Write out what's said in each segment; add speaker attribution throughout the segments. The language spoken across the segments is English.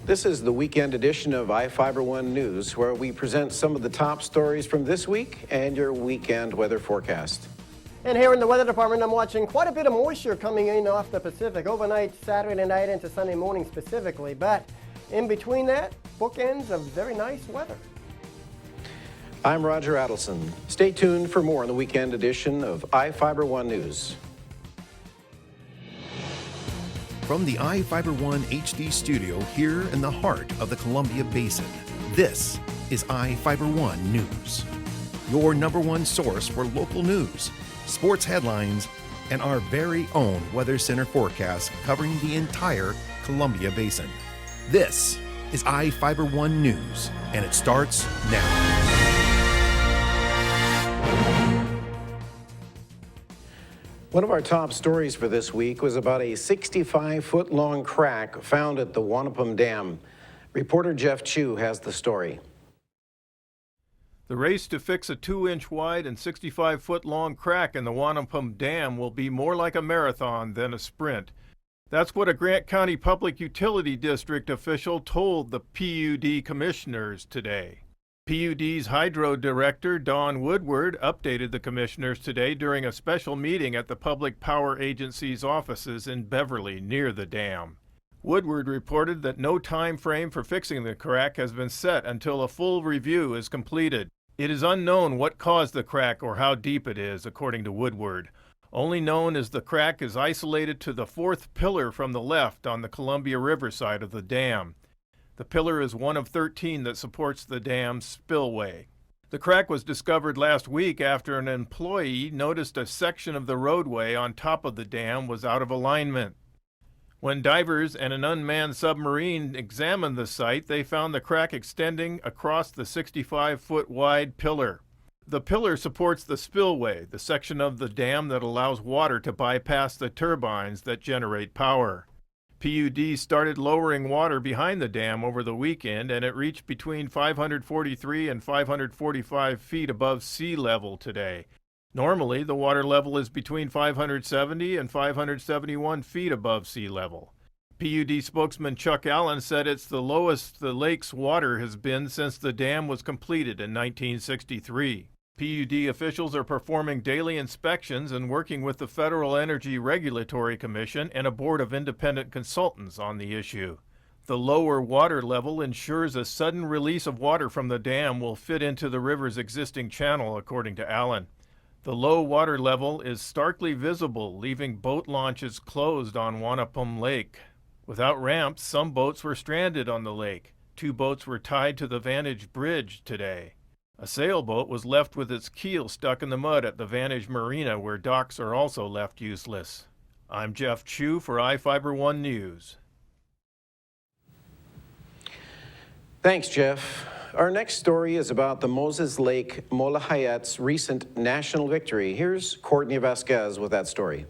Speaker 1: This is the weekend edition of iFIBER 1 News, where we present some of the top stories from this week and your weekend weather forecast.
Speaker 2: And here in the weather department, I'm watching quite a bit of moisture coming in off the Pacific overnight, Saturday night into Sunday morning specifically. But in between that, bookends of very nice weather.
Speaker 1: I'm Roger Adelson. Stay tuned for more on the weekend edition of iFIBER 1 News.
Speaker 3: From the iFIBER 1 HD studio here in the heart of the Columbia Basin, this is iFIBER 1 News. Your #1 source for local news, sports headlines, and our very own Weather Center forecast covering the entire Columbia Basin. This is iFIBER 1 News, and it starts now.
Speaker 1: One of our top stories for this week was about a 65-foot-long crack found at the Wanapum Dam. Reporter Jeff Chu has the story.
Speaker 4: The race to fix a 2-inch wide and 65-foot-long crack in the Wanapum Dam will be more like a marathon than a sprint. That's what a Grant County Public Utility District official told the PUD commissioners today. PUD's Hydro Director, Don Woodward, updated the commissioners today during a special meeting at the Public Power Agency's offices in Beverly, near the dam. Woodward reported that no time frame for fixing the crack has been set until a full review is completed. It is unknown what caused the crack or how deep it is, according to Woodward. Only known as the crack is isolated to the 4th pillar from the left on the Columbia River side of the dam. The pillar is one of 13 that supports the dam's spillway. The crack was discovered last week after an employee noticed a section of the roadway on top of the dam was out of alignment. When divers and an unmanned submarine examined the site, they found the crack extending across the 65-foot wide pillar. The pillar supports the spillway, the section of the dam that allows water to bypass the turbines that generate power. PUD started lowering water behind the dam over the weekend, and it reached between 543 and 545 feet above sea level today. Normally, the water level is between 570 and 571 feet above sea level. PUD spokesman Chuck Allen said it's the lowest the lake's water has been since the dam was completed in 1963. PUD officials are performing daily inspections and working with the Federal Energy Regulatory Commission and a board of independent consultants on the issue. The lower water level ensures a sudden release of water from the dam will fit into the river's existing channel, according to Allen. The low water level is starkly visible, leaving boat launches closed on Wanapum Lake. Without ramps, some boats were stranded on the lake. 2 boats were tied to the Vantage Bridge today. A sailboat was left with its keel stuck in the mud at the Vantage Marina, where docks are also left useless. I'm Jeff Chu for iFIBER 1 News.
Speaker 1: Thanks, Jeff. Our next story is about the Moses Lake Mola Hayat's recent national victory. Here's Courtney Vasquez with that story.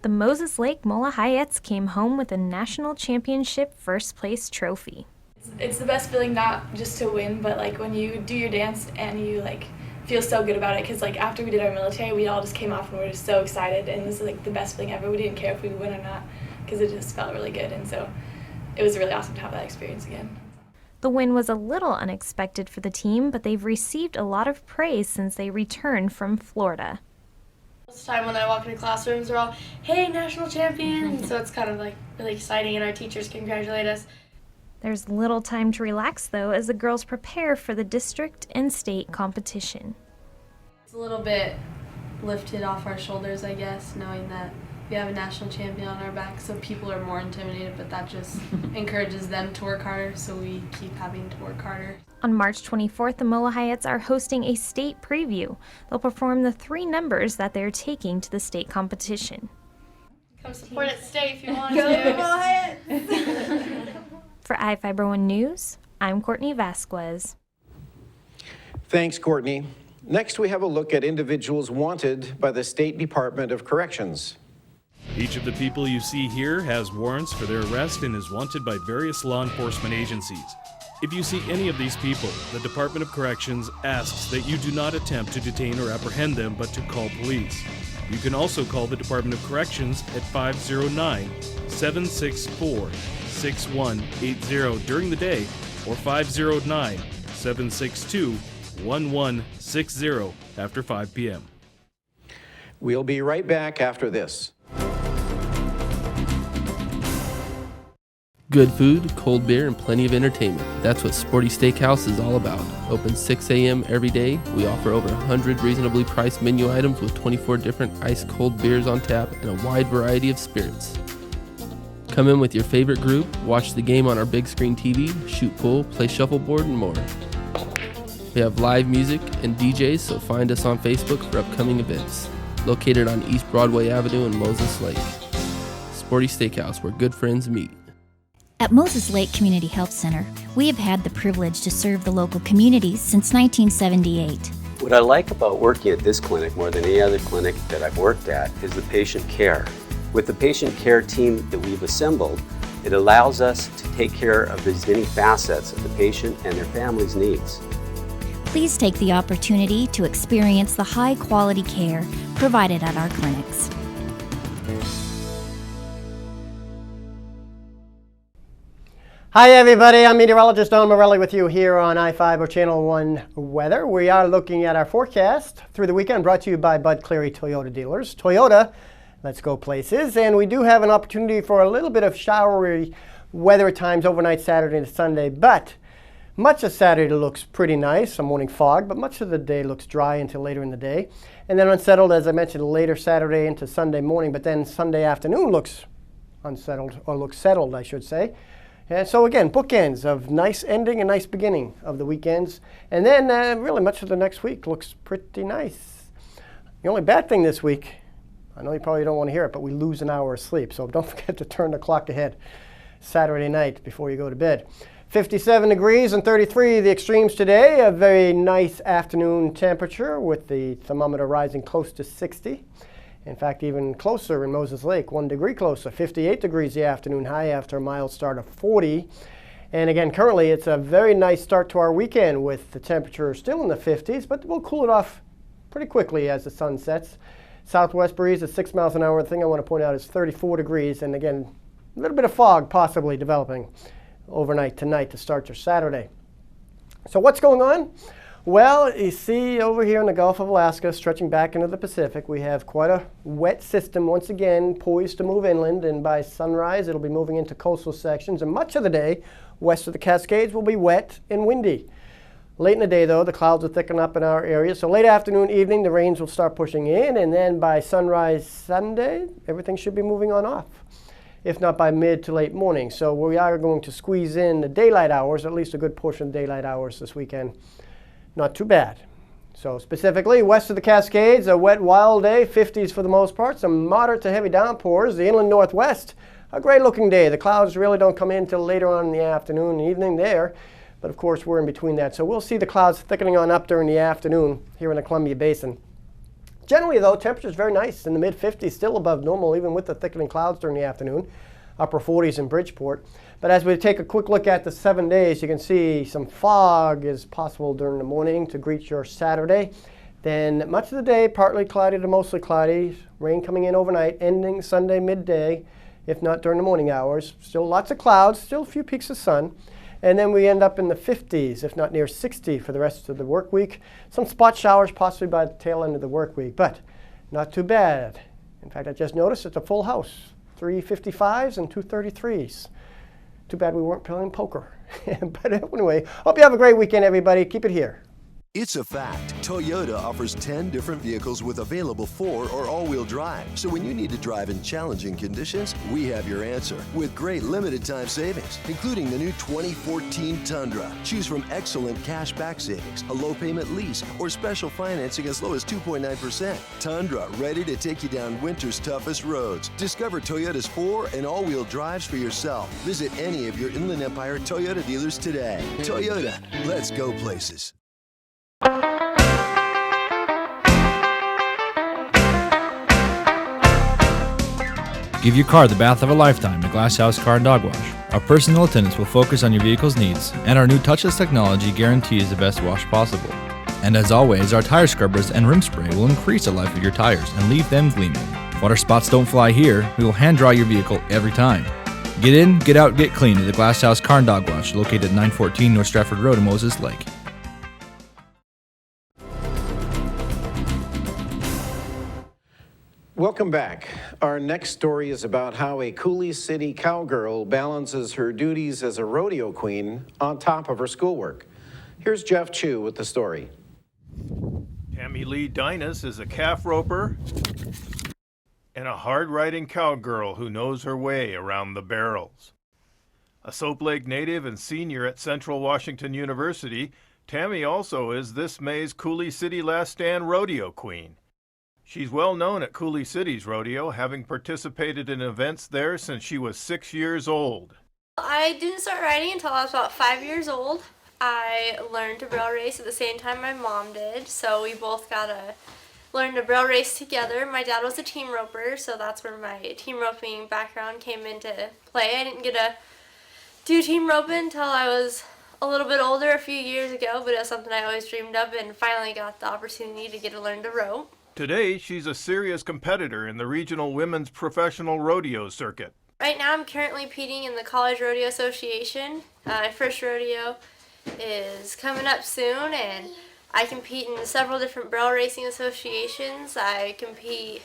Speaker 5: The Moses Lake Mola Hayats came home with a national championship first place trophy.
Speaker 6: It's the best feeling, not just to win, but like when you do your dance and you like feel so good about it, because like after we did our military, we all just came off and we were just so excited, and this is like the best feeling ever. We didn't care if we would win or not, because it just felt really good, and so it was really awesome to have that experience again.
Speaker 5: The win was a little unexpected for the team, but they've received a lot of praise since they returned from Florida.
Speaker 7: This time when I walk into classrooms, they're all, "Hey, national champion!" So it's kind of like really exciting, and our teachers congratulate us.
Speaker 5: There's little time to relax, though, as the girls prepare for the district and state competition.
Speaker 7: It's a little bit lifted off our shoulders, I guess, knowing that we have a national champion on our back, so people are more intimidated, but that just encourages them to work harder, so we keep having to work harder.
Speaker 5: On March 24th, the Mola Hayats are hosting a state preview. They'll perform the 3 numbers that they're taking to the state competition.
Speaker 7: Come support at state if you want to.
Speaker 5: For iFIBER 1 News, I'm Courtney Vasquez.
Speaker 1: Thanks, Courtney. Next, we have a look at individuals wanted by the State Department of Corrections.
Speaker 8: Each of the people you see here has warrants for their arrest and is wanted by various law enforcement agencies. If you see any of these people, the Department of Corrections asks that you do not attempt to detain or apprehend them, but to call police. You can also call the Department of Corrections at 509-764-6666. 762-6180 during the day or 509-762-1160 after 5 p.m.
Speaker 1: We'll be right back after this.
Speaker 9: Good food, cold beer, and plenty of entertainment. That's what Sporty Steakhouse is all about. Open 6 a.m. every day. We offer over 100 reasonably priced menu items with 24 different ice-cold beers on tap and a wide variety of spirits. Come in with your favorite group, watch the game on our big screen TV, shoot pool, play shuffleboard, and more. We have live music and DJs, so find us on Facebook for upcoming events. Located on East Broadway Avenue in Moses Lake. Sporty Steakhouse, where good friends meet.
Speaker 10: At Moses Lake Community Health Center, we have had the privilege to serve the local communities since 1978.
Speaker 11: What I like about working at this clinic more than any other clinic that I've worked at is the patient care. With the patient care team that we've assembled, it allows us to take care of these many facets of the patient and their family's needs.
Speaker 10: Please take the opportunity to experience the high-quality care provided at our clinics.
Speaker 2: Hi everybody, I'm meteorologist Don Morelli with you here on iFIBER Channel 1 Weather. We are looking at our forecast through the weekend, brought to you by Bud Cleary Toyota dealers. Toyota, let's go places. And we do have an opportunity for a little bit of showery weather at times overnight Saturday to Sunday, but much of Saturday looks pretty nice, some morning fog, but much of the day looks dry until later in the day. And then unsettled, as I mentioned, later Saturday into Sunday morning, but then Sunday afternoon looks unsettled, or looks settled, I should say. And so again, bookends of nice ending and nice beginning of the weekends. And then really much of the next week looks pretty nice. The only bad thing this week, I know you probably don't want to hear it, but we lose an hour of sleep. So don't forget to turn the clock ahead Saturday night before you go to bed. 57 degrees and 33 the extremes today. A very nice afternoon temperature with the thermometer rising close to 60. In fact, even closer in Moses Lake, 1 degree closer, 58 degrees the afternoon high after a mild start of 40. And again, currently it's a very nice start to our weekend with the temperature still in the 50s, but we'll cool it off pretty quickly as the sun sets. Southwest breeze at 6 miles an hour. The thing I want to point out is 34 degrees, and again, a little bit of fog possibly developing overnight tonight to start your Saturday. So what's going on? Well, you see over here in the Gulf of Alaska, stretching back into the Pacific, we have quite a wet system once again poised to move inland, and by sunrise it'll be moving into coastal sections, and much of the day west of the Cascades will be wet and windy. Late in the day, though, the clouds will thicken up in our area, so late afternoon, evening, the rains will start pushing in, and then by sunrise Sunday, everything should be moving on off, if not by mid to late morning. So we are going to squeeze in the daylight hours, at least a good portion of daylight hours this weekend. Not too bad. So specifically, west of the Cascades, a wet, wild day, 50s for the most part, some moderate to heavy downpours. The inland northwest, a great-looking day. The clouds really don't come in until later on in the afternoon and evening there, but of course we're in between that. So we'll see the clouds thickening on up during the afternoon here in the Columbia Basin. Generally, though, temperatures very nice in the mid-50s, still above normal, even with the thickening clouds during the afternoon. Upper 40s in Bridgeport. But as we take a quick look at the 7 days, you can see some fog is possible during the morning to greet your Saturday. Then much of the day, partly cloudy to mostly cloudy. Rain coming in overnight, ending Sunday midday, if not during the morning hours. Still lots of clouds, still a few peaks of sun. And then we end up in the 50s, if not near 60 for the rest of the work week. Some spot showers possibly by the tail end of the work week, but not too bad. In fact, I just noticed it's a full house. 3 55s and 2 33s. Too bad we weren't playing poker. But anyway, hope you have a great weekend, everybody. Keep it here.
Speaker 12: It's a fact. Toyota offers 10 different vehicles with available 4 or all-wheel drive. So when you need to drive in challenging conditions, we have your answer with great limited-time savings, including the new 2014 Tundra. Choose from excellent cash back savings, a low-payment lease, or special financing as low as 2.9%. Tundra, ready to take you down winter's toughest roads. Discover Toyota's 4 and all-wheel drives for yourself. Visit any of your Inland Empire Toyota dealers today. Toyota, let's go places.
Speaker 13: Give your car the bath of a lifetime at Glass House Car and Dog Wash. Our personal attendants will focus on your vehicle's needs, and our new touchless technology guarantees the best wash possible. And as always, our tire scrubbers and rim spray will increase the life of your tires and leave them gleaming. Water spots don't fly here. We will hand dry your vehicle every time. Get in, get out, get clean to the Glass House Car and Dog Wash, located at 914 North Stratford Road in Moses Lake.
Speaker 1: Welcome back. Our next story is about how a Coulee City cowgirl balances her duties as a rodeo queen on top of her schoolwork. Here's Jeff Chu with the story.
Speaker 4: Tammy Lee Dinas is a calf roper and a hard-riding cowgirl who knows her way around the barrels. A Soap Lake native and senior at Central Washington University, Tammy also is this May's Coulee City Last Stand rodeo queen. She's well known at Coulee City's rodeo, having participated in events there since she was 6 years old.
Speaker 7: I didn't start riding until I was about 5 years old. I learned to barrel race at the same time my mom did, so we both got to learn to barrel race together. My dad was a team roper, so that's where my team roping background came into play. I didn't get to do team roping until I was a little bit older, a few years ago, but it was something I always dreamed of and finally got the opportunity to get to learn to rope.
Speaker 4: Today, she's a serious competitor in the regional women's professional rodeo circuit.
Speaker 7: Right now I'm currently competing in the College Rodeo Association. My first rodeo is coming up soon, and I compete in several different barrel racing associations. I compete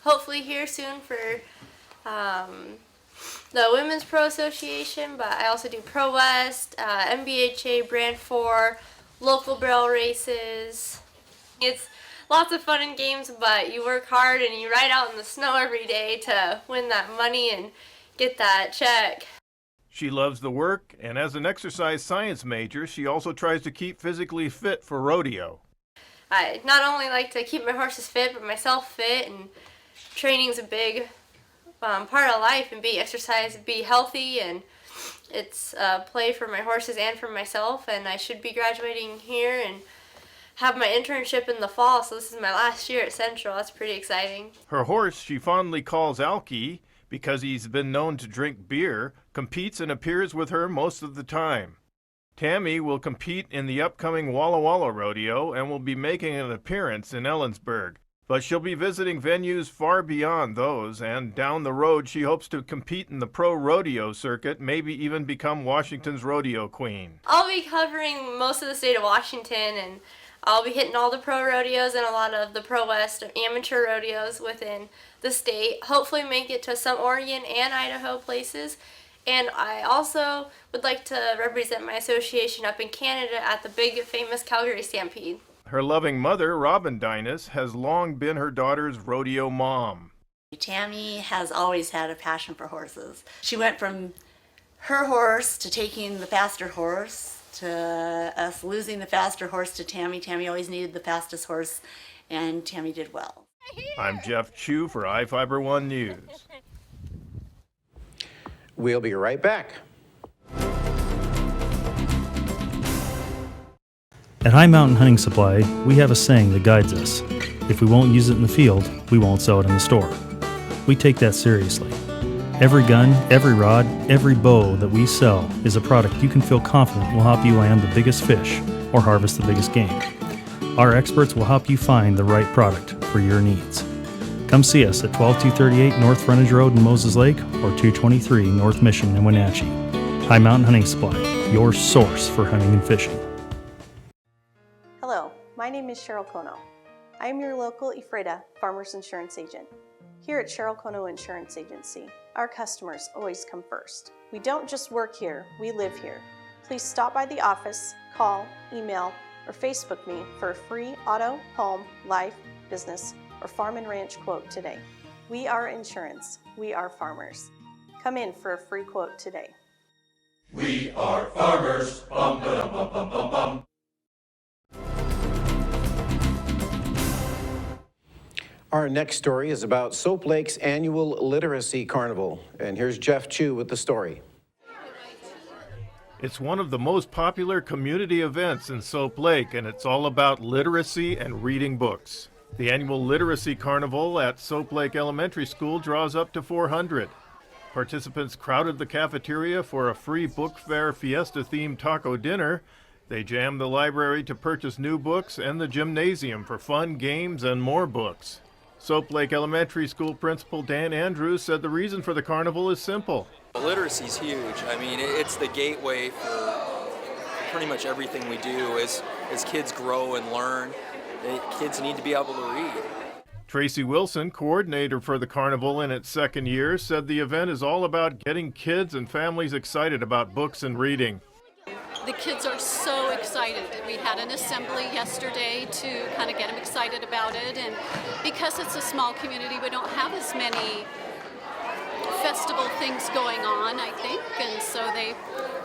Speaker 7: hopefully here soon for the Women's Pro Association, but I also do Pro West, MBHA, Brand 4, local barrel races. It's lots of fun and games, but you work hard and you ride out in the snow every day to win that money and get that check.
Speaker 4: She loves the work, and as an exercise science major, she also tries to keep physically fit for rodeo.
Speaker 7: I not only like to keep my horses fit, but myself fit, and training's a big part of life, and be exercise, be healthy, and it's a play for my horses and for myself, and I should be graduating here and have my internship in the fall, so this is my last year at Central. That's pretty exciting.
Speaker 4: Her horse, she fondly calls Alki, because he's been known to drink beer, competes and appears with her most of the time. Tammy will compete in the upcoming Walla Walla Rodeo and will be making an appearance in Ellensburg. But she'll be visiting venues far beyond those, and down the road she hopes to compete in the pro rodeo circuit, maybe even become Washington's rodeo queen.
Speaker 7: I'll be covering most of the state of Washington, and I'll be hitting all the pro rodeos and a lot of the Pro West amateur rodeos within the state. Hopefully make it to some Oregon and Idaho places. And I also would like to represent my association up in Canada at the big famous Calgary Stampede.
Speaker 4: Her loving mother, Robin Dinas, has long been her daughter's rodeo mom.
Speaker 14: Tammy has always had a passion for horses. She went from her horse to taking the faster horse, to us losing the faster horse to Tammy. Tammy always needed the fastest horse, and Tammy did well.
Speaker 4: I'm Jeff Chu for iFIBER 1 News.
Speaker 1: We'll be right back.
Speaker 8: At High Mountain Hunting Supply, we have a saying that guides us. If we won't use it in the field, we won't sell it in the store. We take that seriously. Every gun, every rod, every bow that we sell is a product you can feel confident will help you land the biggest fish or harvest the biggest game. Our experts will help you find the right product for your needs. Come see us at 12238 North Frontage Road in Moses Lake or 223 North Mission in Wenatchee. High Mountain Hunting Supply, your source for hunting and fishing.
Speaker 15: Hello, my name is Cheryl Kono. I am your local Ephrata Farmers Insurance Agent. Here at Cheryl Kono Insurance Agency, our customers always come first. We don't just work here, we live here. Please stop by the office, call, email, or Facebook me for a free auto, home, life, business, or farm and ranch quote today. We are insurance. We are farmers. Come in for a free quote today.
Speaker 16: We are farmers. Bum, ba-dum, bum, bum, bum, bum.
Speaker 1: Our next story is about Soap Lake's annual Literacy Carnival. And here's Jeff Chu with the story.
Speaker 4: It's one of the most popular community events in Soap Lake, and it's all about literacy and reading books. The annual Literacy Carnival at Soap Lake Elementary School draws up to 400. Participants crowded the cafeteria for a free book fair fiesta-themed taco dinner. They jammed the library to purchase new books and the gymnasium for fun, games, and more books. Soap Lake Elementary School Principal Dan Andrews said the reason for the carnival is simple.
Speaker 17: Literacy is huge. I mean, it's the gateway for pretty much everything we do. As kids grow and learn, kids need to be able to read.
Speaker 4: Tracy Wilson, coordinator for the carnival in its second year, said the event is all about getting kids and families excited about books and reading.
Speaker 18: The kids are so excited. We had an assembly yesterday to kind of get them excited about it, and because it's a small community, we don't have as many festival things going on, I think, and so they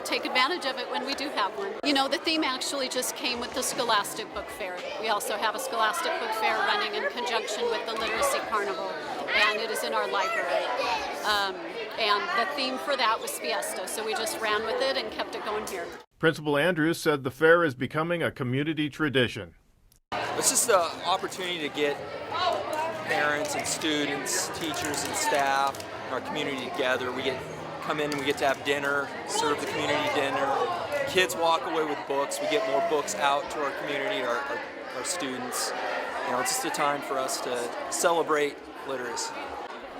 Speaker 18: take advantage of it when we do have one. You know, the theme actually just came with the Scholastic Book Fair. We also have a Scholastic Book Fair running in conjunction with the Literacy Carnival, and it is in our library. And the theme for that was Fiesta, so we just ran with it and kept it going here.
Speaker 4: Principal Andrews said the fair is becoming a community tradition.
Speaker 17: It's just an opportunity to get parents and students, teachers and staff, our community together. We come in and we get to have dinner, serve the community dinner. Kids walk away with books. We get more books out to our community, our students. You know, it's just a time for us to celebrate literacy.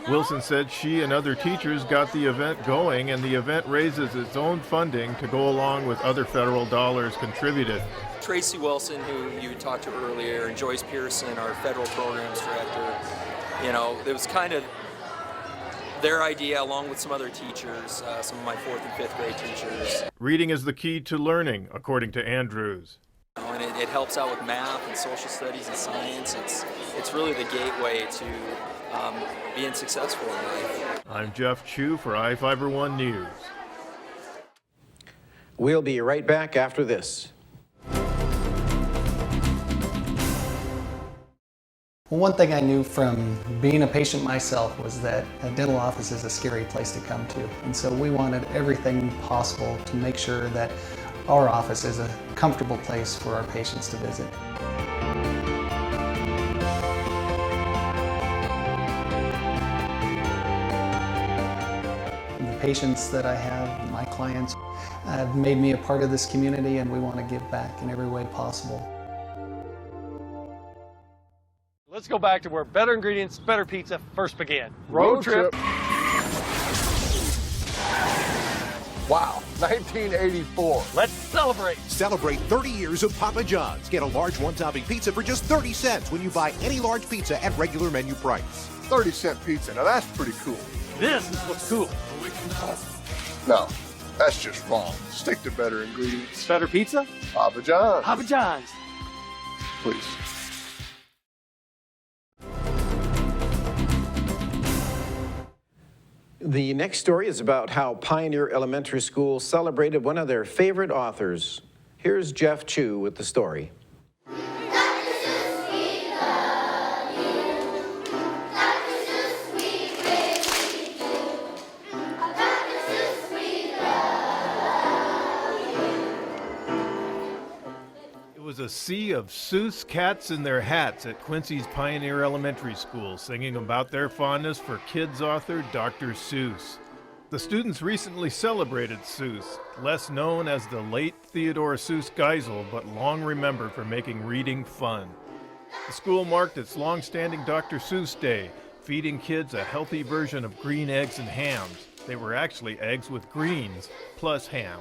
Speaker 4: Wilson said she and other teachers got the event going, and the event raises its own funding to go along with other federal dollars contributed.
Speaker 17: Tracy Wilson, who you talked to earlier, and Joyce Pearson, our federal programs director, you know, it was kind of their idea along with some other teachers, some of my 4th and 5th grade teachers.
Speaker 4: Reading is the key to learning, according to Andrews.
Speaker 17: And it helps out with math and social studies and science. It's really the gateway to being successful in life.
Speaker 4: I'm Jeff Chu for iFIBER 1 News.
Speaker 1: We'll be right back after this.
Speaker 19: Well, one thing I knew from being a patient myself was that a dental office is a scary place to come to. And so we wanted everything possible to make sure that our office is a comfortable place for our patients to visit. The patients that I have, my clients, have made me a part of this community, and we want to give back in every way possible.
Speaker 20: Let's go back to where better ingredients, better pizza first began.
Speaker 21: Road trip. Wow, 1984.
Speaker 20: Let's celebrate.
Speaker 22: Celebrate 30 years of Papa John's. Get a large one-topping pizza for just 30 cents when you buy any large pizza at regular menu price.
Speaker 21: 30-cent pizza, now that's pretty cool.
Speaker 20: This is what's cool.
Speaker 21: No, that's just wrong. Stick to better ingredients.
Speaker 20: Better pizza?
Speaker 21: Papa John's.
Speaker 20: Papa John's.
Speaker 21: Please.
Speaker 1: The next story is about how Pioneer Elementary School celebrated one of their favorite authors. Here's Jeff Chu with the story.
Speaker 4: It was a sea of Seuss cats in their hats at Quincy's Pioneer Elementary School, singing about their fondness for kids author Dr. Seuss. The students recently celebrated Seuss, less known as the late Theodore Seuss Geisel, but long remembered for making reading fun. The school marked its long-standing Dr. Seuss Day, feeding kids a healthy version of green eggs and hams. They were actually eggs with greens, plus ham.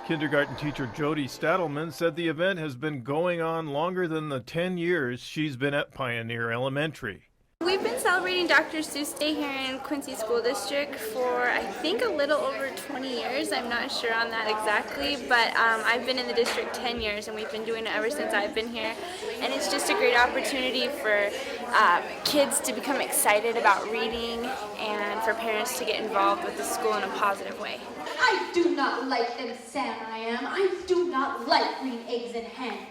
Speaker 4: Kindergarten teacher Jody Stadelman said the event has been going on longer than the 10 years she's been at Pioneer Elementary.
Speaker 23: We've been celebrating Dr. Seuss Day here in Quincy School District for I think a little over 20 years. I'm not sure on that exactly, but I've been in the district 10 years and we've been doing it ever since I've been here. And it's just a great opportunity for kids to become excited about reading and for parents to get involved with the school in a positive way.
Speaker 24: I do not like them, Sam I am. I do not like green eggs and ham.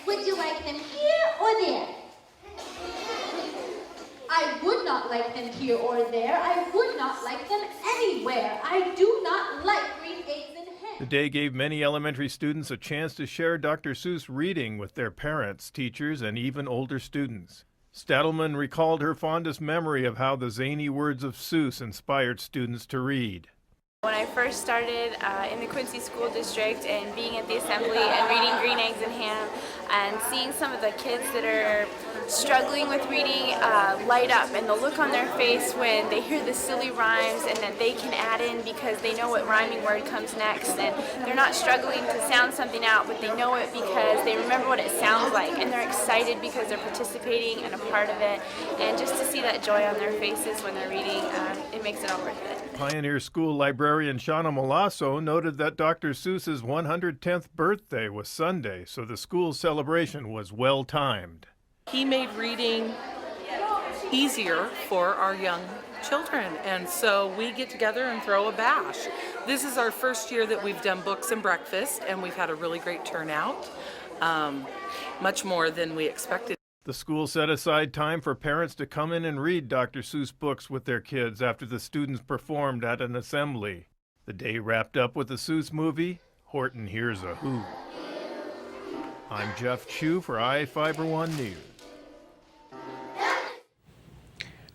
Speaker 24: Would you like them here or there? I would not like them here or there. I would not like them anywhere. I do not like green eggs and ham.
Speaker 4: The day gave many elementary students a chance to share Dr. Seuss reading with their parents, teachers, and even older students. Stadelman recalled her fondest memory of how the zany words of Seuss inspired students to read.
Speaker 23: When I first started in the Quincy School District and being at the assembly and reading Green Eggs and Ham and seeing some of the kids that are struggling with reading light up, and the look on their face when they hear the silly rhymes and that they can add in because they know what rhyming word comes next, and they're not struggling to sound something out, but they know it because they remember what it sounds like, and they're excited because they're participating and a part of it, and just to see that joy on their faces when they're reading, it makes it all worth it.
Speaker 4: Pioneer School librarian Shauna Molasso noted that Dr. Seuss's 110th birthday was Sunday, so the school's celebration was well timed.
Speaker 3: He made reading easier for our young children, and so we get together and throw a bash. This is our first year that we've done books and breakfast, and we've had a really great turnout, much more than we expected.
Speaker 4: The school set aside time for parents to come in and read Dr. Seuss books with their kids after the students performed at an assembly. The day wrapped up with the Seuss movie, Horton Hears a Who. I'm Jeff Chu for iFIBER 1 News.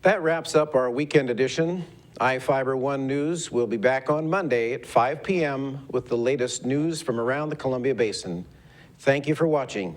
Speaker 1: That wraps up our weekend edition. iFIBER 1 News will be back on Monday at 5 p.m. with the latest news from around the Columbia Basin. Thank you for watching.